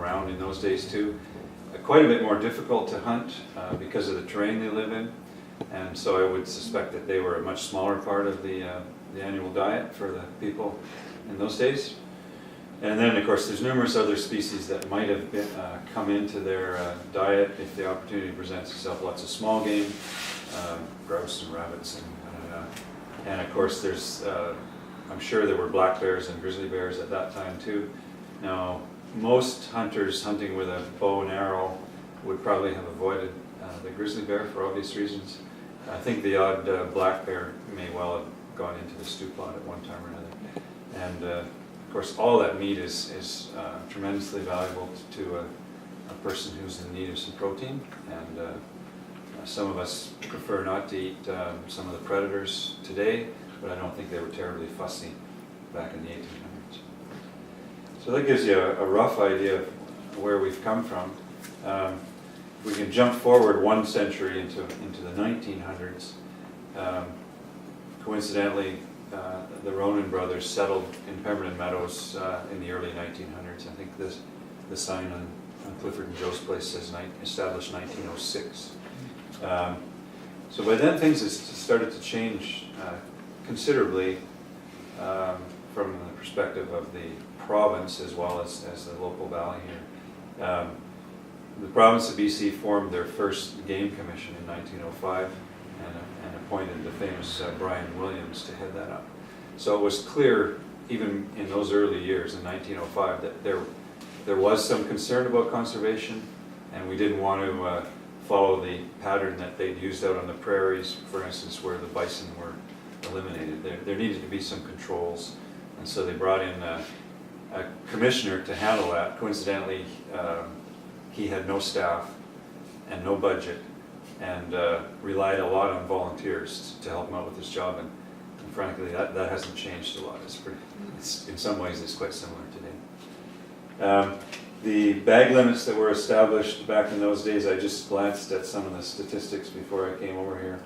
around in those days too. Quite a bit more difficult to hunt because of the terrain they live in, and so I would suspect that they were a much smaller part of the annual diet for the people in those days. And then, of course, there's numerous other species that might have been, come into their diet if the opportunity presents itself. Lots of small game, grouse and rabbits, and of course, there's I'm sure there were black bears and grizzly bears at that time too. Now, most hunters hunting with a bow and arrow would probably have avoided the grizzly bear for obvious reasons. I think the odd black bear may well have gone into the stew pot at one time or another. And of course, all that meat is tremendously valuable to a person who's in need of some protein. And some of us prefer not to eat some of the predators today, but I don't think they were terribly fussy back in the 1800s. So that gives you a rough idea of where we've come from. We can jump forward one century into the 1900s. Coincidentally, the Ronan brothers settled in Pemberton Meadows in the early 1900s. I think the sign on Clifford and Joe's place says established 1906. So by then things had started to change considerably from the perspective of the province as well as the local valley here. The province of BC formed their first game commission in 1905 and appointed the famous Brian Williams to head that up. So it was clear, even in those early years in 1905, that there was some concern about conservation, and we didn't want to follow the pattern that they'd used out on the prairies, for instance, where the bison were eliminated. There needed to be some controls, and so they brought in a commissioner to handle that. Coincidentally, he had no staff and no budget, and relied a lot on volunteers to help him out with his job. And frankly, that hasn't changed a lot. It's in some ways it's quite similar today. The bag limits that were established back in those days, I just glanced at some of the statistics before I came over here.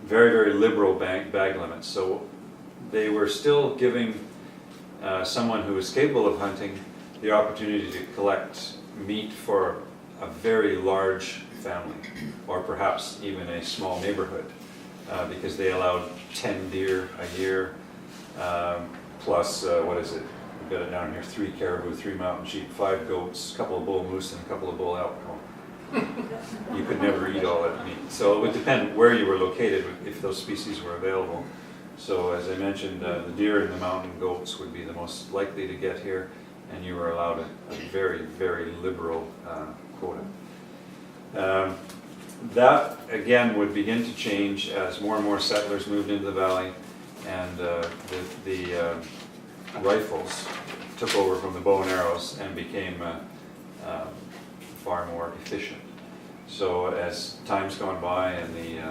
Very, very liberal bag limits. So they were still giving someone who was capable of hunting the opportunity to collect meat for a very large family, or perhaps even a small neighborhood, because they allowed 10 deer a year, plus, what is it? We've got it down here, 3 caribou, 3 mountain sheep, 5 goats, a couple of bull moose, and a couple of bull elk. You could never eat all that meat. So it would depend where you were located if those species were available. So as I mentioned, the deer and the mountain goats would be the most likely to get here, and you were allowed a very, very liberal quota. That, again, would begin to change as more and more settlers moved into the valley, and the rifles took over from the bow and arrows and became far more efficient. So as time's gone by and the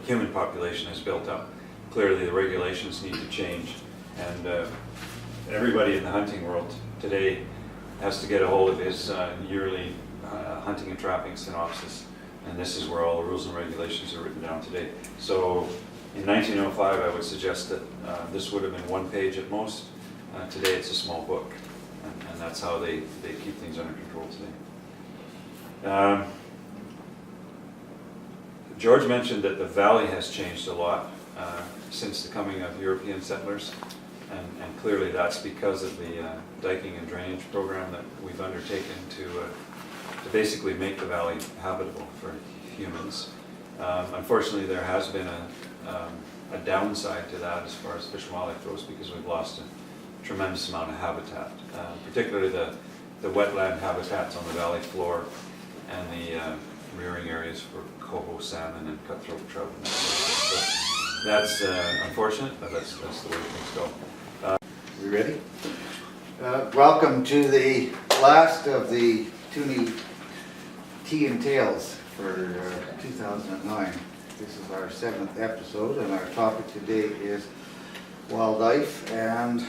human population has built up, clearly the regulations need to change, and everybody in the hunting world today has to get a hold of his yearly hunting and trapping synopsis, and this is where all the rules and regulations are written down today. So in 1905, I would suggest that this would have been 1 page at most. Today it's a small book, and that's how they keep things under control today. George mentioned that the valley has changed a lot since the coming of European settlers, and clearly that's because of the diking and drainage program that we've undertaken to basically make the valley habitable for humans. Unfortunately, there has been a downside to that as far as fish and wildlife goes, because we've lost a tremendous amount of habitat, particularly the wetland habitats on the valley floor and the rearing areas for coho salmon and cutthroat trout. And so that's unfortunate, but that's the way things go. We ready? Welcome to the last of the Toonie Tea and Tales for 2009. This is our 7th episode, and our topic today is wildlife, and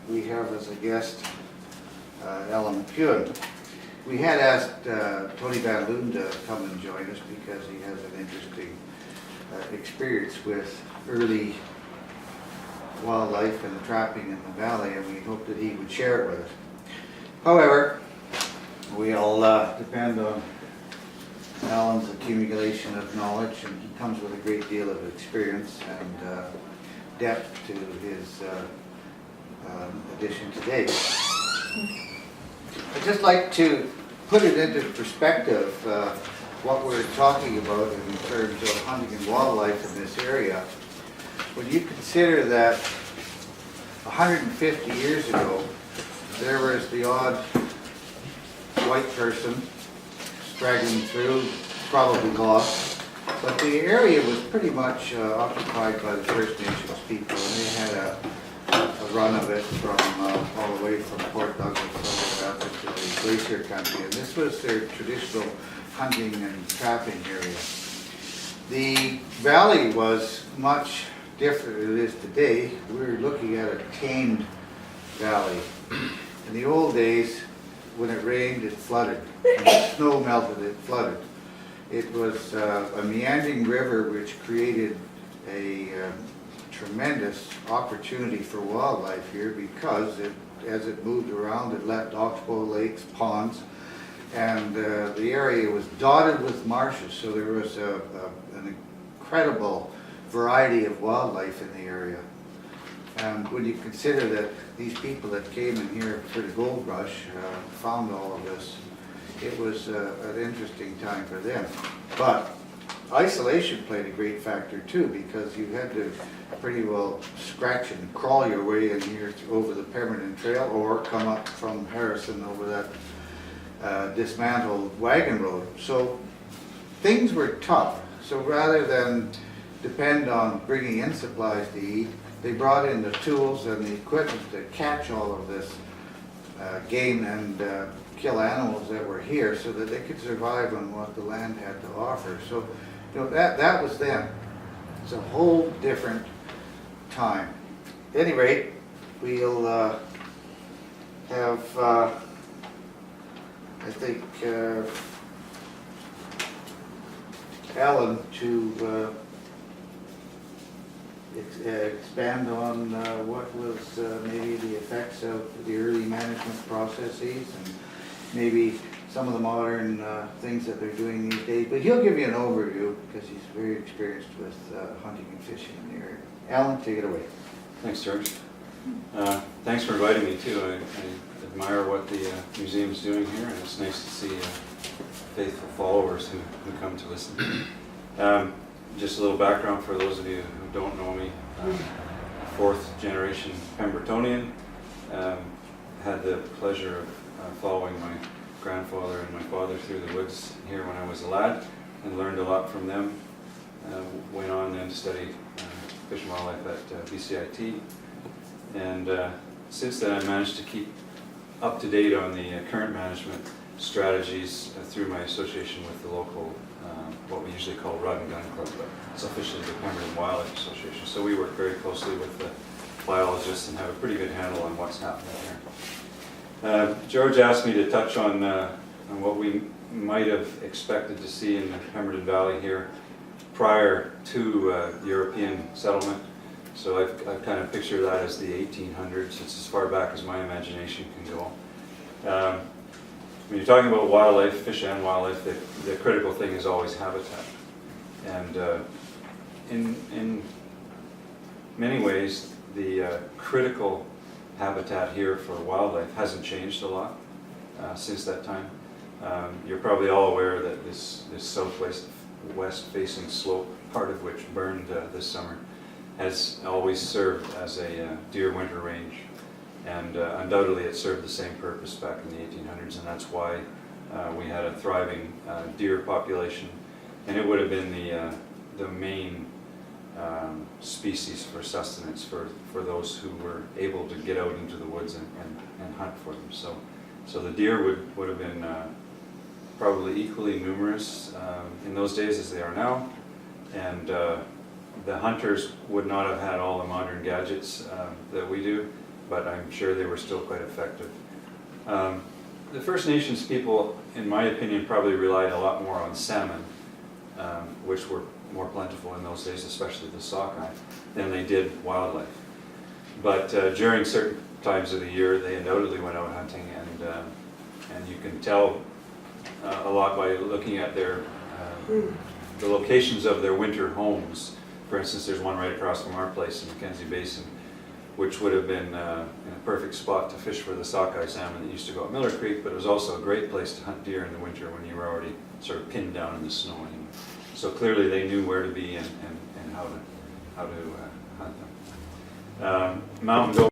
we have as a guest Ellen McEwan. We had asked Tony Van Loon to come and join us because he has an interesting experience with early wildlife and trapping in the valley, and we hoped that he would share it with us. However, we'll depend on Alan's accumulation of knowledge, and he comes with a great deal of experience and depth to his addition today. I'd just like to put it into perspective what we're talking about in terms of hunting and wildlife in this area. When you consider that 150 years ago, there was the odd white person straggling through, probably lost, but the area was pretty much occupied by the First Nations people, and they had a run of it from all the way from Port Douglas all the way up into the Glacier Country, and this was their traditional hunting and trapping area. The valley was much different than it is today. We're looking at a tamed valley. In the old days, when it rained, it flooded. When the snow melted, it flooded. It was a meandering river which created a tremendous opportunity for wildlife here because as it moved around, it left oxbow lakes, ponds, and the area was dotted with marshes, so there was an incredible variety of wildlife in the area. And when you consider that these people that came in here for the gold rush found all of this, it was an interesting time for them. But isolation played a great factor too, because you had to pretty well scratch and crawl your way in here over the Pemberton Trail, or come up from Harrison over that dismantled wagon road. So things were tough. So rather than depend on bringing in supplies to eat, they brought in the tools and the equipment to catch all of this game and kill animals that were here so that they could survive on what the land had to offer. So, you know, that was them. It's a whole different time. At any rate, we'll have, I think, Alan to expand on what was maybe the effects of the early management processes and maybe some of the modern things that they're doing these days. But he'll give you an overview because he's very experienced with hunting and fishing in the area. Alan, take it away. Thanks, George. Thanks for inviting me too. I admire what the museum's doing here, and it's nice to see faithful followers who come to listen. Just a little background for those of you who don't know me. Fourth generation Pembertonian. Had the pleasure of following my grandfather and my father through the woods here when I was a lad, and learned a lot from them. Went on then to study fish and wildlife at BCIT, and since then I managed to keep up to date on the current management strategies through my association with the local, what we usually call Rod and Gun Club, but it's officially the Pemberton Wildlife Association. So we work very closely with the biologists and have a pretty good handle on what's happening here. George asked me to touch on what we might have expected to see in the Pemberton Valley here prior to European settlement. So I've kind of pictured that as the 1800s. It's as far back as my imagination can go. When you're talking about wildlife, fish and wildlife, the critical thing is always habitat. And in many ways, the critical habitat here for wildlife hasn't changed a lot since that time. You're probably all aware that this west-facing slope, part of which burned this summer, has always served as a deer winter range. And undoubtedly it served the same purpose back in the 1800s, and that's why we had a thriving deer population. And it would have been the main species for sustenance for those who were able to get out into the woods and hunt for them. So the deer would have been probably equally numerous in those days as they are now. And the hunters would not have had all the modern gadgets that we do, but I'm sure they were still quite effective. The First Nations people, in my opinion, probably relied a lot more on salmon, which were more plentiful in those days, especially the sockeye, than they did wildlife. But during certain times of the year, they undoubtedly went out hunting, and you can tell a lot by looking at the locations of their winter homes. For instance, there's one right across from our place in Mackenzie Basin, which would have been in a perfect spot to fish for the sockeye salmon that used to go up Miller Creek, but it was also a great place to hunt deer in the winter when you were already sort of pinned down in the snow anyway. So clearly they knew where to be and how to hunt them. Mountain goat